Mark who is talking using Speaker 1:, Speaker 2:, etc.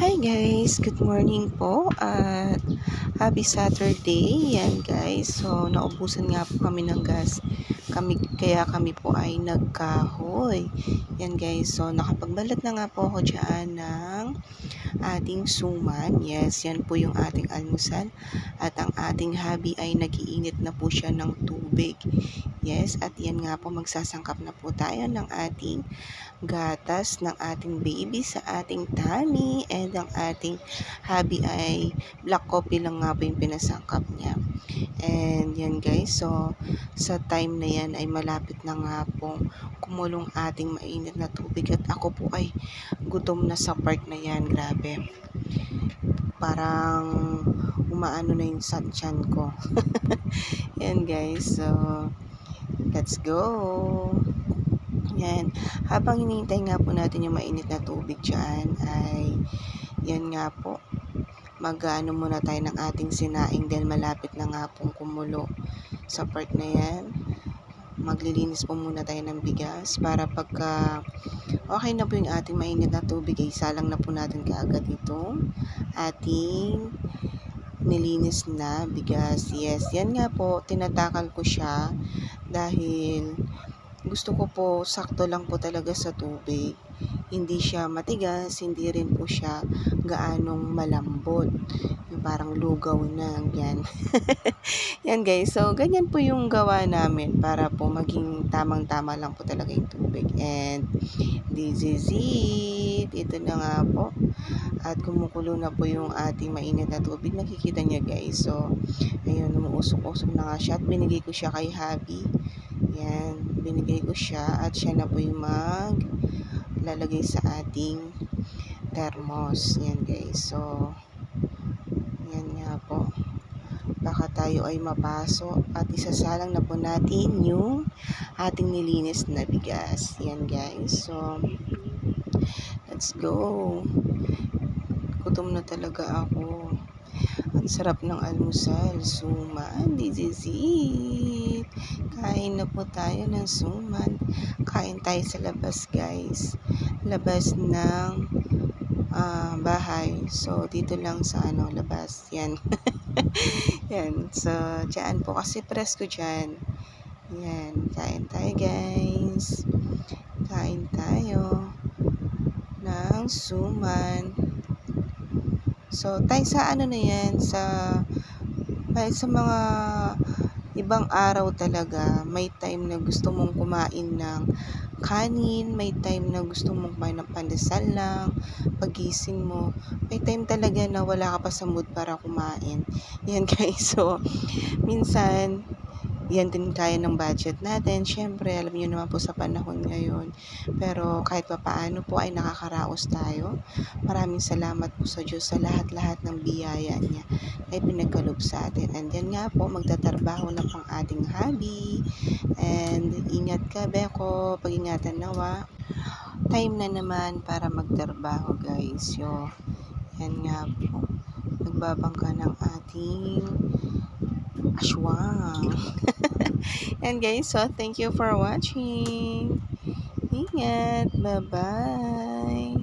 Speaker 1: Hi guys, good morning po at happy Saturday. Yan guys, so naubusan nga po kami ng gas. Kaya kami po ay nagkahoy. Yan guys, so nakapagbalat na nga po ako dyan ng ating suman. Yes, yan po yung ating almusal. At ang ating hubby ay nagiinit na po siya ng tubig. Yes, at yan nga po magsasangkap na po tayo ng ating gatas ng ating baby sa ating tummy, and ang ating hubby ay black coffee lang nga po yung pinasangkap niya. And yan guys, so sa time na yan ay malapit na nga pong kumulong ating mainit na tubig at ako po ay gutom na sa part na yan. Grabe, parang umaano na yung tiyan ko. Yan guys, so let's go. Yan. Habang hinihintay nga po natin yung mainit na tubig dyan, ay yan nga po, mag-ano muna tayo ng ating sinaing dahil malapit na nga pong kumulo. Sa part na yan, maglilinis po muna tayo ng bigas para pagka okay na po yung ating mainit na tubig, ay salang na po natin kaagad itong ating nilinis na bigas. Yes, yan nga po, tinatakal ko siya dahil gusto ko po sakto lang po talaga sa tubig. Hindi siya matigas, hindi rin po siya gaanong malambot. Yung parang lugaw na, yan. Yan guys, so ganyan po yung gawa namin para po maging tamang-tama lang po talaga yung tubig. And this is it. Ito na nga po. At kumukulo na po yung ating mainit na tubig. Nakikita niya guys. So, ayun, umuusok-usok na nga siya. At binigay ko siya kay hubby. Yan, binigay ko siya at siya na po yung lalagay sa ating thermos. Yan guys, so yan nga po, baka tayo ay mapaso at isasalang na po natin yung ating nilinis na bigas. Yan guys, so let's go. Gutom na talaga ako. Ang sarap ng almusal, suman, this is it. Kain na po tayo ng suman. Kain tayo sa labas guys. Labas ng bahay. So, dito lang sa labas. Yan. Yan. So, dyan po kasi presko dyan. Yan. Kain tayo guys. Kain tayo ng suman. So, tayo sa na yan, sa mga ibang araw talaga, may time na gusto mong kumain ng kanin, may time na gusto mong kumain ng pandesal lang, pagising mo, may time talaga na wala ka pa sa mood para kumain. Yan guys, so, minsan, yan din kaya ng budget natin. Syempre, alam niyo naman po sa panahon ngayon. Pero kahit pa paano po ay nakakaraos tayo. Maraming salamat po sa Diyos sa lahat-lahat ng biyaya niya ay pinagkaloob sa atin. And yan nga po, magtatrabaho na pang ating hubby. And ingat ka, Beko. Pag-ingatan nawa. Time na naman para magtrabaho, guys. So, yan nga po. Nagbabangka ng ating aswang. And guys, so thank you for watching. Ingat. Bye-bye.